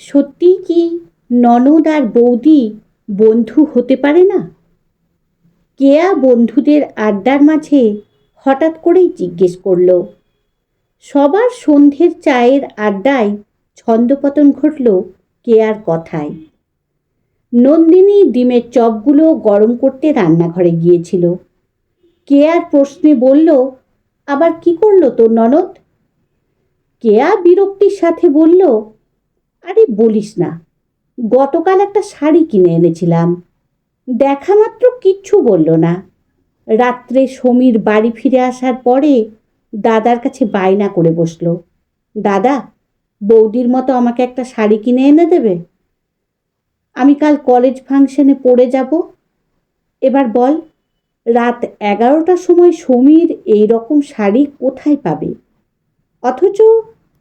সত্যিই কি ননদ আর বৌদি বন্ধু হতে পারে না? কেয়া বন্ধুদের আড্ডার মাঝে হঠাৎ করেই জিজ্ঞেস করল। সবার সন্ধ্যের চায়ের আড্ডায় ছন্দপতন ঘটল কেয়ার কথায়। নন্দিনী ডিমের চপগুলো গরম করতে রান্নাঘরে গিয়েছিল। কেয়ার প্রশ্নে বলল, আবার কি করলো তোর ননদ? কেয়া বিরক্তির সাথে বলল, আরে বলিস না, গতকাল একটা শাড়ি কিনে এনেছিলাম, দেখা মাত্র কিচ্ছু বলল না। রাত্রে সমীর বাড়ি ফিরে আসার পরে দাদার কাছে বায়না করে বসলো, দাদা বৌদির মতো আমাকে একটা শাড়ি কিনে এনে দেবে? আমি কাল কলেজ ফাংশনে পরে যাব। এবার বল, রাত 11টার সময় সমীর এই রকম শাড়ি কোথায় পাবে? অথচ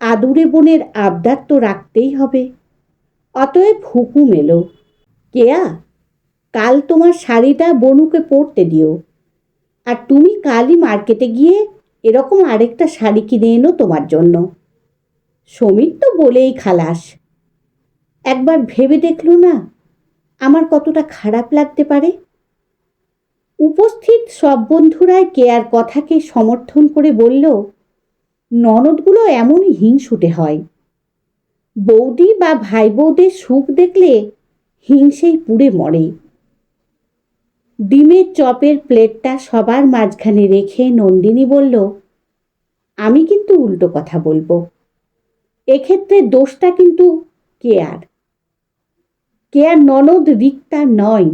আদুরে বোনের আবদার তো রাখতেই হবে। অতএব হুকুম এলো, কেয়া কাল তোমার শাড়িটা বনুকে পরতে দিও, আর তুমি কালই মার্কেটে গিয়ে এরকম আরেকটা শাড়ি কিনে এনো তোমার জন্য। সমীর তো বলেই খালাস। একবার ভেবে দেখলো না আমার কতটা খারাপ লাগতে পারে? উপস্থিত সব বন্ধুরাই কেয়ার কথাকে সমর্থন করে বলল, ননদগুলো এমনই হিংসুটে হয়। বৌদি বা ভাই বৌদের সুখ দেখলে হিংসেই পুড়ে মরে। ডিমের চপের প্লেটটা সবার মাঝখানে রেখে নন্দিনী বলল, আমি কিন্তু উল্টো কথা বলবো। এক্ষেত্রে দোষটা কিন্তু কেয়ার। কেয়ার ননদ রিক্তা নয়।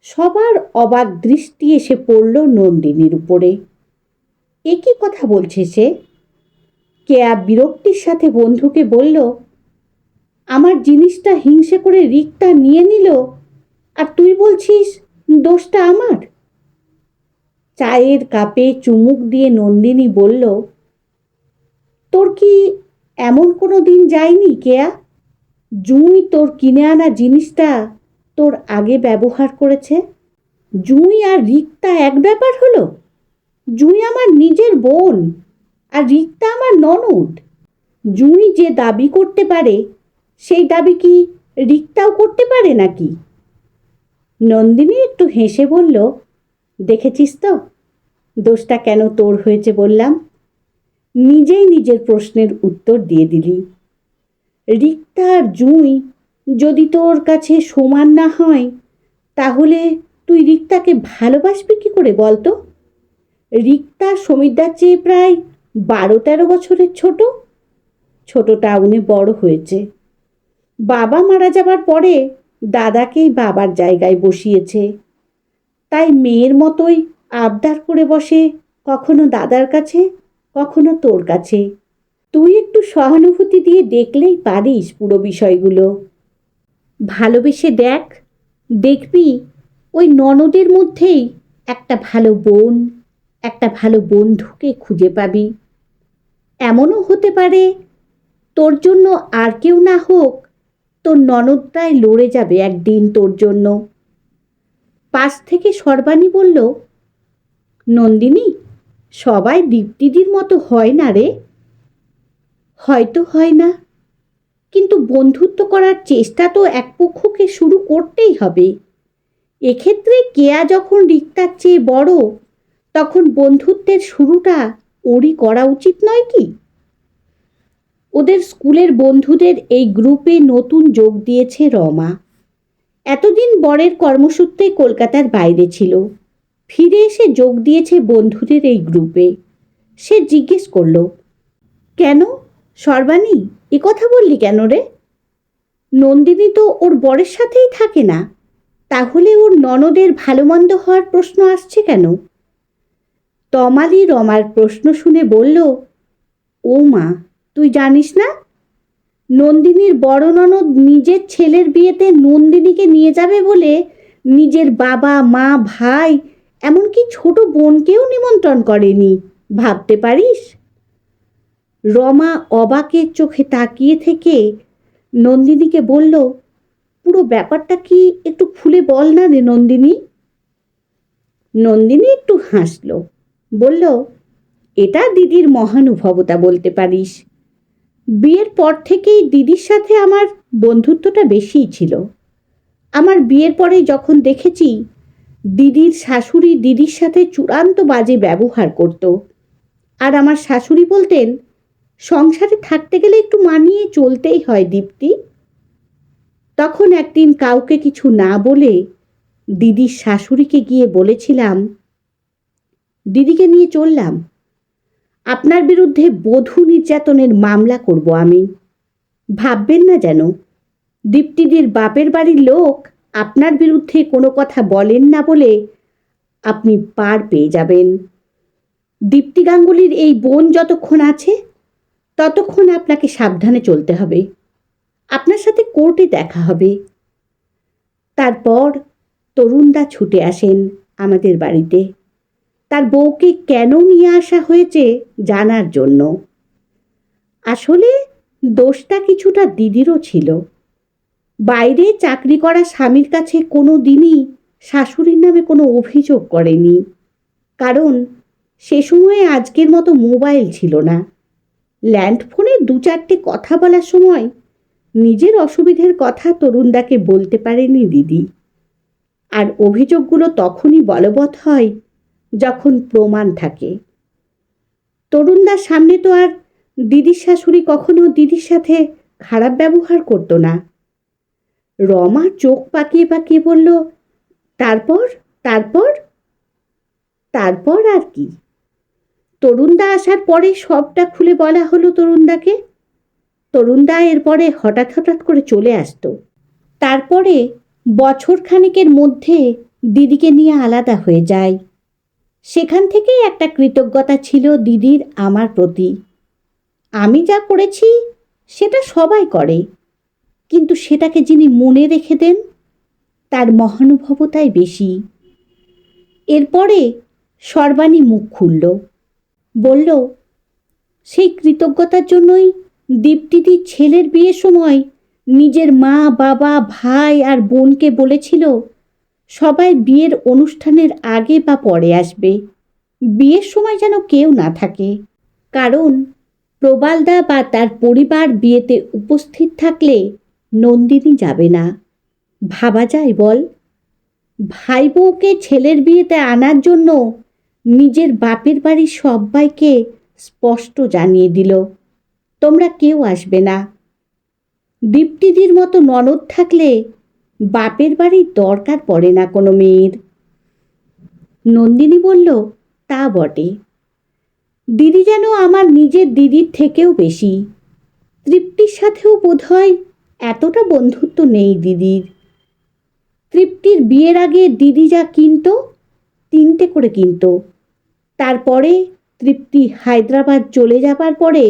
সবার অবাক দৃষ্টি এসে পড়ল নন্দিনীর উপরে। এ কি কথা বলছে সে? কেয়া বিরক্তির সাথে বন্ধুকে বলল, আমার জিনিসটা হিংসে করে রিক্তা নিয়ে নিল, আর তুই বলছিস দোষটা আমার? চায়ের কাপে চুমুক দিয়ে নন্দিনী বলল, তোর কি এমন কোনো দিন যায়নি কেয়া, জুঁই তোর কিনে আনা জিনিসটা তোর আগে ব্যবহার করেছে? জুঁই আর রিক্তা এক ব্যাপার হলো? জুঁই আমার নিজের বোন, আর রিক্তা আমার ননদ। জুঁই যে দাবি করতে পারে সেই দাবি কি রিক্তাও করতে পারে নাকি? নন্দিনী একটু হেসে বলল, দেখেছিস তো দোষটা কেন তোর হয়েছে বললাম। নিজেই নিজের প্রশ্নের উত্তর দিয়ে দিলি। রিক্তা আর জুঁই যদি তোর কাছে সমান না হয়, তাহলে তুই রিক্তাকে ভালোবাসবি কি করে বলতো? রিক্তা সমীরদার চেয়ে প্রায় 12-13 বছরের ছোট। ছোট টাউনে বড় হয়েছে। বাবা মারা যাবার পরে দাদাকেই বাবার জায়গায় বসিয়েছে। তাই মেয়ের মতোই আবদার করে বসে, কখনো দাদার কাছে, কখনো তোর কাছে। তুই একটু সহানুভূতি দিয়ে দেখলেই পারিস পুরো বিষয়গুলো। ভালোবেসে দেখ, দেখবি ওই ননদের মধ্যেই একটা ভালো বোন, একটা ভালো বন্ধুকে খুঁজে পাবি। এমনও হতে পারে তোর জন্য আর কেউ না হোক, তোর ননদটাই লড়ে যাবে একদিন তোর জন্য। পাশ থেকে সর্বাণী বলল, নন্দিনী, সবাই দীপ্তিদির মতো হয় না রে। হয়তো হয় না, কিন্তু বন্ধুত্ব করার চেষ্টা তো এক পক্ষকে শুরু করতেই হবে। এক্ষেত্রে কেয়া যখন রিক্তার চেয়ে বড়, তখন বন্ধুত্বের শুরুটা ওরই করা উচিত নয় কি? ওদের স্কুলের বন্ধুদের এই গ্রুপে নতুন যোগ দিয়েছে রমা। এতদিন বরের কর্মসূত্রে কলকাতার বাইরে ছিল, ফিরে এসে যোগ দিয়েছে বন্ধুদের এই গ্রুপে। সে জিজ্ঞেস করল, কেন সর্বাণী, এ কথা বললি কেন রে? নন্দিনী তো ওর বরের সাথেই থাকে না, তাহলে ওর ননদের ভালো মন্দ হওয়ার প্রশ্ন আসছে কেন? তমালি রমার প্রশ্ন শুনে বলল, ও মা, তুই জানিস না? নন্দিনীর বড় ননদ নিজের ছেলের বিয়েতে নন্দিনীকে নিয়ে যাবে বলে নিজের বাবা মা ভাই এমনকি ছোট বোনকেও নিমন্ত্রণ করেনি, ভাবতে পারিস? রমা অবাকের চোখে তাকিয়ে থেকে নন্দিনীকে বলল, পুরো ব্যাপারটা কি একটু খুলে বল না রে নন্দিনী। নন্দিনী একটু হাসল, বলল, এটা দিদির মহানুভবতা বলতে পারিস। বিয়ের পর থেকেই দিদির সাথে আমার বন্ধুত্বটা বেশিই ছিল। আমার বিয়ের পরে যখন দেখেছি দিদির শাশুড়ি দিদির সাথে চূড়ান্ত বাজে ব্যবহার করত, আর আমার শাশুড়ি বলতেন, সংসারে থাকতে গেলে একটু মানিয়ে চলতেই হয় দীপ্তি। তখন একদিন কাউকে কিছু না বলে দিদির শাশুড়িকে গিয়ে বলেছিলাম, দিদিকে নিয়ে চললাম, আপনার বিরুদ্ধে বধূ নির্যাতনের মামলা করব আমি। ভাববেন না যেন দীপ্তিদির বাপের বাড়ির লোক আপনার বিরুদ্ধে কোনো কথা বলেন না বলে আপনি পার পেয়ে যাবেন। দীপ্তি গাঙ্গুলির এই বোন যতক্ষণ আছে ততক্ষণ আপনাকে সাবধানে চলতে হবে। আপনার সাথে কোর্টে দেখা হবে। তারপর তরুণদা ছুটে আসেন আমাদের বাড়িতে, তার বউকে কেন নিয়ে আসা হয়েছে জানার জন্য। আসলে দোষটা কিছুটা দিদিরও ছিল। বাইরে চাকরি করা স্বামীর কাছে কোনো দিনই শাশুড়ির নামে কোনো অভিযোগ করেনি, কারণ সে সময়ে আজকের মতো মোবাইল ছিল না। ল্যান্ড ফোনে 2-4টে কথা বলার সময় নিজের অসুবিধের কথা তরুণদাকে বলতে পারেনি দিদি। আর অভিযোগগুলো তখনই বলবৎ হয় যখন প্রমাণ থাকে। তরুণদার সামনে তো আর দিদির শাশুড়ি কখনো দিদির সাথে খারাপ ব্যবহার করতো না। রমা চোখ পাকিয়ে পাকিয়ে বলল, তারপর তারপর তারপর আর কি? তরুণদা আসার পরে সবটা খুলে বলা হলো তরুণদাকে। তরুণদা এরপরে হঠাৎ হঠাৎ করে চলে আসতো। তারপরে বছর খানেকের মধ্যে দিদিকে নিয়ে আলাদা হয়ে যায়। সেখান থেকেই একটা কৃতজ্ঞতা ছিল দিদির আমার প্রতি। আমি যা করেছি সেটা সবাই করে, কিন্তু সেটাকে যিনি মনে রেখে দেন তার মহানুভবতাই বেশি। এরপরে সর্বাণী মুখ খুলল, বলল, সেই কৃতজ্ঞতার জন্যই দীপ্তিদির ছেলের বিয়ের সময় নিজের মা বাবা ভাই আর বোনকে বলেছিল সবাই বিয়ের অনুষ্ঠানের আগে বা পরে আসবে, বিয়ের সময় যেন কেউ না থাকে, কারণ প্রবালদা বা তার পরিবার বিয়েতে উপস্থিত থাকলে নন্দিনী যাবে না। ভাবা যায় বল? ভাই বউকে ছেলের বিয়েতে আনার জন্য নিজের বাপের বাড়ির সবাইকে স্পষ্ট জানিয়ে দিল, তোমরা কেউ আসবে না। দীপ্তিদির মতো ননদ থাকলে বাপের বাড়ির দরকার পড়ে না কোনো মেয়ের। নন্দিনী বলল, তা বটে। দিদি যেন আমার নিজের দিদির থেকেও বেশি। তৃপ্তির সাথেও বোধহয় এতটা বন্ধুত্ব নেই দিদির। তৃপ্তির বিয়ের আগে দিদি যা কিনত 3টে করে কিনত। তারপরে তৃপ্তি হায়দ্রাবাদ চলে যাবার পরে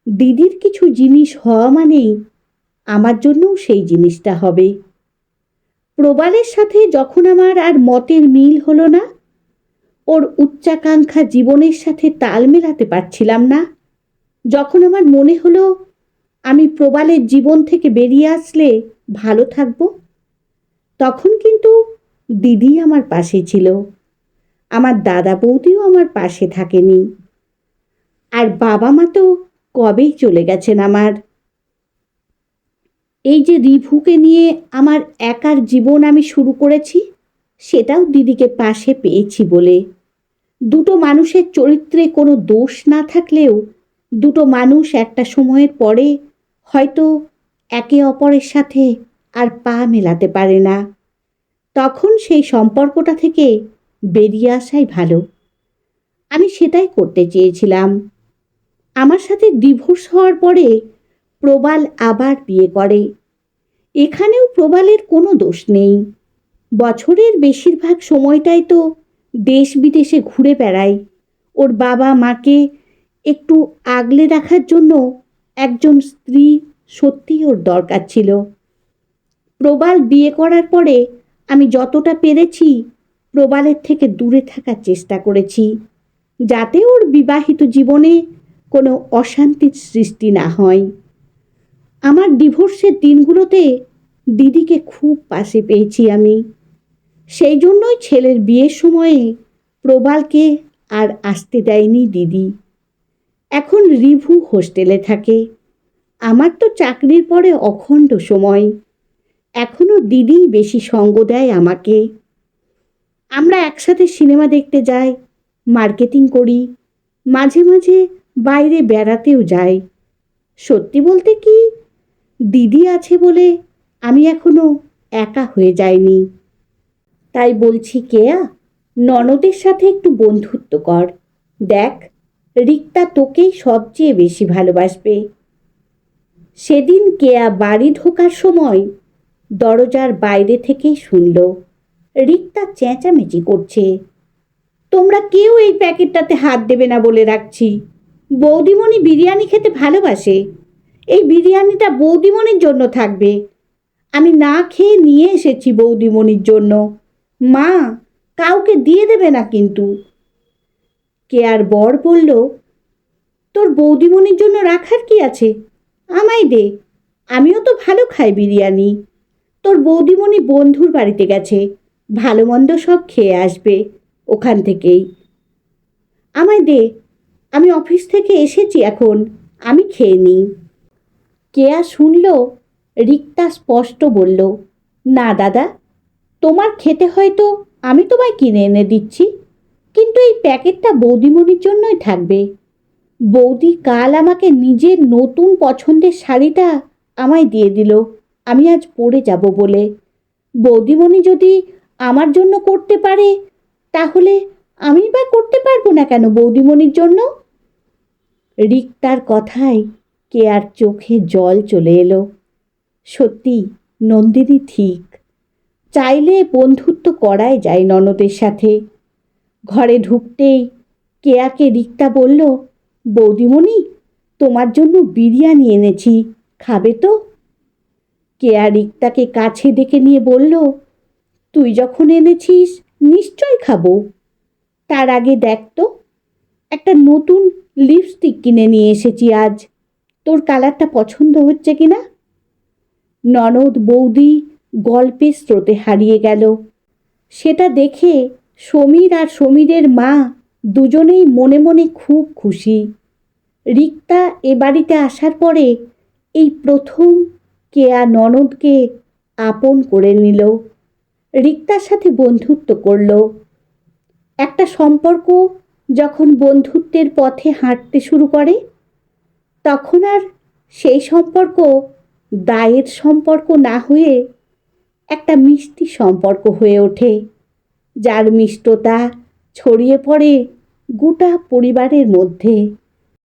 দিদির কিছু জিনিস হওয়া মানেই আমার জন্যও সেই জিনিসটা হবে। প্রবালের সাথে যখন আমার আর মতের মিল হলো না, ওর উচ্চাকাঙ্ক্ষা জীবনের সাথে তাল মেলাতে পারছিলাম না, যখন আমার মনে হলো আমি প্রবালের জীবন থেকে বেরিয়ে আসলে ভালো থাকবো, তখন কিন্তু দিদি আমার পাশে ছিল। আমার দাদা বৌদিও আমার পাশে থাকেনি। আর বাবা মা তো কবেই চলে গেছেন আমার। এই যে রিভুকে নিয়ে আমার একার জীবন আমি শুরু করেছি, সেটাও দিদিকে পাশে পেয়েছি বলে। দুটো মানুষের চরিত্রে কোনো দোষ না থাকলেও দুটো মানুষ একটা সময়ের পরে হয়তো একে অপরের সাথে আর পা মেলাতে পারে না। তখন সেই সম্পর্কটা থেকে বেরিয়ে আসাই ভালো। আমি সেটাই করতে চেয়েছিলাম। আমার সাথে ডিভোর্স হওয়ার পরে প্রবাল আবার বিয়ে করে। এখানেও প্রবালের কোনো দোষ নেই। বছরের বেশিরভাগ সময়টাই তো দেশ বিদেশে ঘুরে বেড়ায়। ওর বাবা মাকে একটু আগলে রাখার জন্য একজন স্ত্রী সত্যিই ওর দরকার ছিল। প্রবাল বিয়ে করার পরে আমি যতটা পেরেছি প্রবালের থেকে দূরে থাকার চেষ্টা করেছি, যাতে ওর বিবাহিত জীবনে কোনো অশান্তির সৃষ্টি না হয়। আমার ডিভোর্সের দিনগুলোতে দিদিকে খুব পাশে পেয়েছি আমি। সেই জন্যই ছেলের বিয়ের সময়ে প্রবালকে আর আসতে দেয়নি দিদি। এখন রিভু হোস্টেলে থাকে। আমার তো চাকরির পরে অখণ্ড সময়, এখনো দিদিই বেশি সঙ্গ দেয় আমাকে। আমরা একসাথে সিনেমা দেখতে যাই, মার্কেটিং করি, মাঝে মাঝে বাইরে বেড়াতেও যাই। সত্যি বলতে কি, দিদি আছে বলে আমি এখনো একা হয়ে যাইনি। তাই বলছি কেয়া, ননদের সাথে একটু বন্ধুত্ব কর। দেখ, রিক্তা তোকেই সবচেয়ে বেশি ভালোবাসবে। সেদিন কেয়া বাড়ি ঢোকার সময় দরজার বাইরে থেকেই শুনল রিক্তা চেঁচামেচি করছে। তোমরা কেউ এই প্যাকেটটাতে হাত দেবে না বলে রাখছি। বৌদিমণি বিরিয়ানি খেতে ভালোবাসে। এই বিরিয়ানিটা বৌদিমণির জন্য থাকবে। আমি না খেয়ে নিয়ে এসেছি বৌদিমণির জন্য। মা, কাউকে দিয়ে দেবে না কিন্তু। কেয়ার বর বলল, তোর বৌদিমণির জন্য রাখার কি আছে, আমায় দে। আমিও তো ভালো খাই বিরিয়ানি। তোর বৌদিমণি বন্ধুর বাড়িতে গেছে, ভালো মন্দ সব খেয়ে আসবে ওখান থেকেই। আমায় দে, আমি অফিস থেকে এসেছি এখন, আমি খেয়ে নিই। কেয়া শুনল রিক্তা স্পষ্ট বলল, না দাদা, তোমার খেতে হয়তো আমি তোমায় কিনে এনে দিচ্ছি, কিন্তু এই প্যাকেটটা বৌদিমণির জন্যই থাকবে। বৌদি কাল আমাকে নিজের নতুন পছন্দের শাড়িটা আমায় দিয়ে দিল আমি আজ পরে যাব বলে। বৌদিমণি যদি আমার জন্য করতে পারে, তাহলে আমি বা করতে পারবো না কেন বৌদিমণির জন্য? রিক্তার কথায় কেয়ার চোখে জল চলে এলো। সত্যি নন্দিনী ঠিক, চাইলে বন্ধুত্ব করাই যায় ননদের সাথে। ঘরে ঢুকতেই কেয়াকে রিক্তা বলল, বৌদিমণি, তোমার জন্য বিরিয়ানি এনেছি, খাবে তো? কেয়া রিক্তাকে কাছে ডেকে নিয়ে বলল, তুই যখন এনেছিস নিশ্চয় খাবো। তার আগে দেখ তো, একটা নতুন লিপস্টিক কিনে নিয়ে এসেছি আজ, তোর কালারটা পছন্দ হচ্ছে কিনা? ননদ বৌদি গল্পের স্রোতে হারিয়ে গেল। সেটা দেখে সমীর আর সমীরের মা দুজনেই মনে মনে খুব খুশি। রিক্তা এ বাড়িতে আসার পরে এই প্রথম কেয়া ননদকে আপন করে নিল, রিক্তার সাথে বন্ধুত্ব করল। একটা সম্পর্ক যখন বন্ধুত্বের পথে হাঁটতে শুরু করে, তখন আর সেই সম্পর্ক দায়ের সম্পর্ক না হয়ে একটা মিষ্টি সম্পর্ক হয়ে ওঠে, যার মিষ্টতা ছড়িয়ে পড়ে গোটা পরিবারের মধ্যে।